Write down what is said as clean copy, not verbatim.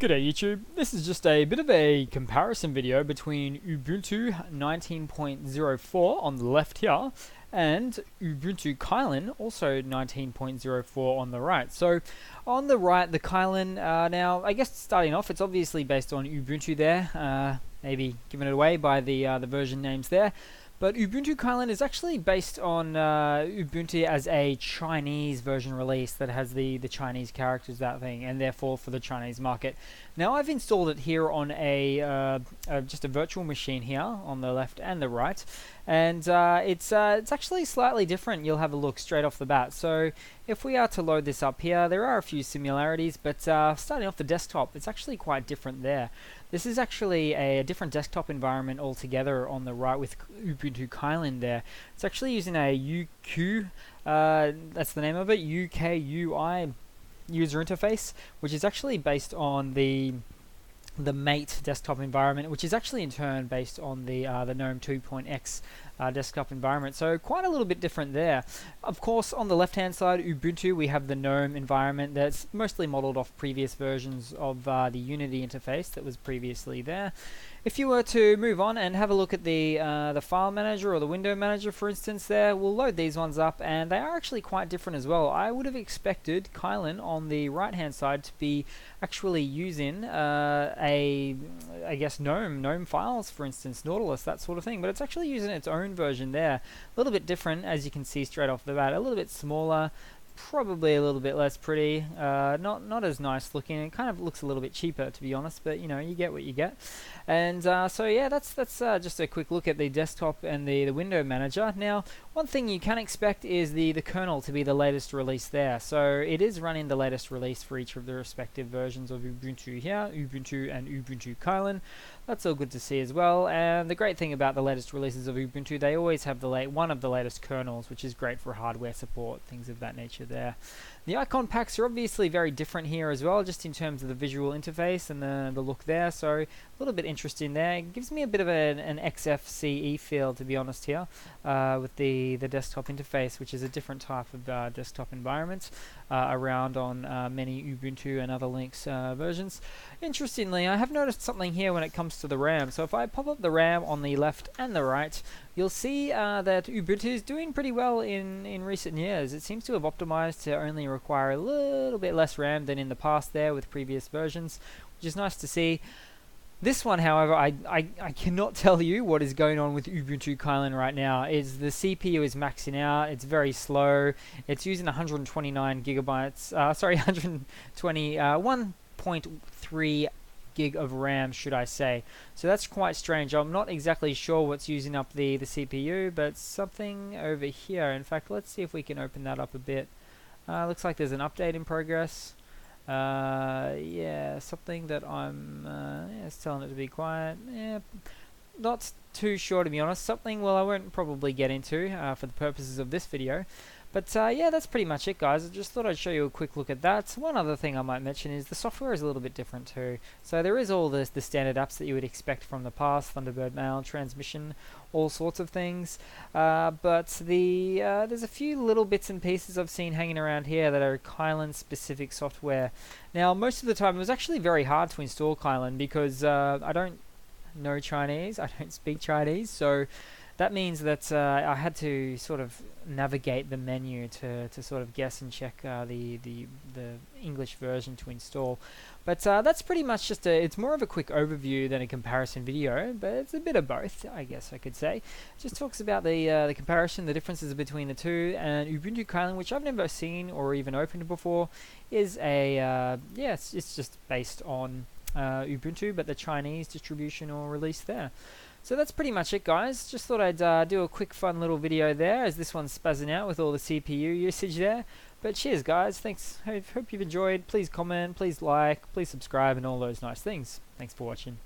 G'day YouTube, this is just a bit of a comparison video between Ubuntu 19.04 on the left here and Ubuntu Kylin, also 19.04 on the right. So on the right, the Kylin, now I guess starting off, it's obviously based on Ubuntu there, maybe given it away by the version names there. But Ubuntu Kylin is actually based on Ubuntu as a Chinese version release that has the Chinese characters, that thing, and therefore for the Chinese market. Now I've installed it here on just a virtual machine here on the left and the right, and it's actually slightly different. You'll have a look straight off the bat. So if we are to load this up here, there are a few similarities, but starting off the desktop, it's actually quite different there. This is actually a different desktop environment altogether on the right with Ubuntu Kylin there. It's actually using a UQ, that's the name of it, UKUI user interface, which is actually based on the Mate desktop environment, which is actually in turn based on the GNOME 2.x desktop environment. So quite a little bit different there. Of course, on the left-hand side, Ubuntu, we have the GNOME environment that's mostly modeled off previous versions of the Unity interface that was previously there. If you were to move on and have a look at the file manager or the window manager, for instance, there, we'll load these ones up, and they are actually quite different as well. I would have expected Kylin on the right-hand side to be actually using I guess GNOME files, for instance, Nautilus, that sort of thing, but it's actually using its own version there. A little bit different, as you can see straight off the bat, a little bit smaller, probably a little bit less pretty, not as nice looking. It kind of looks a little bit cheaper, to be honest, but you know, you get what you get. And so yeah, that's just a quick look at the desktop and the window manager. Now, one thing you can expect is the kernel to be the latest release there. So it is running the latest release for each of the respective versions of Ubuntu here, Ubuntu and Ubuntu Kylin. That's all good to see as well. And the great thing about the latest releases of Ubuntu, they always have one of the latest kernels, which is great for hardware support, things of that nature there. The icon packs are obviously very different here as well, just in terms of the visual interface and the look there. So a little bit interesting there. It gives me a bit of an XFCE feel, to be honest, here with the desktop interface, which is a different type of desktop environment around on many Ubuntu and other Linux versions. Interestingly, I have noticed something here when it comes to the RAM. So if I pop up the RAM on the left and the right, you'll see that Ubuntu is doing pretty well in recent years. It seems to have optimized to only require a little bit less RAM than in the past there with previous versions, which is nice to see. This one, however, I cannot tell you what is going on with Ubuntu Kylin right now. The CPU is maxing out, it's very slow, it's using 129 gigabytes, 1.3 gig of RAM, should I say. So that's quite strange. I'm not exactly sure what's using up the CPU, but something over here. In fact, let's see if we can open that up a bit. Looks like there's an update in progress. Yeah, something that it's telling it to be quiet. Yeah, not too sure, to be honest. Something, well, I won't probably get into for the purposes of this video. But yeah, that's pretty much it, guys. I just thought I'd show you a quick look at that. One other thing I might mention is the software is a little bit different too. So there is all the standard apps that you would expect from the past, Thunderbird Mail, Transmission, all sorts of things. But there's a few little bits and pieces I've seen hanging around here that are Kylin specific software. Now, most of the time it was actually very hard to install Kylin because I don't know Chinese, I don't speak Chinese, so that means that I had to sort of navigate the menu to sort of guess and check the English version to install. But that's pretty much just it's more of a quick overview than a comparison video, but it's a bit of both, I guess I could say. It just talks about the comparison, the differences between the two, and Ubuntu Kylin, which I've never seen or even opened before, is it's just based on Ubuntu, but the Chinese distribution or release there. So that's pretty much it, guys. Just thought I'd do a quick fun little video there, as this one's spazzing out with all the CPU usage there. But cheers, guys. Thanks. Hope you've enjoyed. Please comment, please like, please subscribe, and all those nice things. Thanks for watching.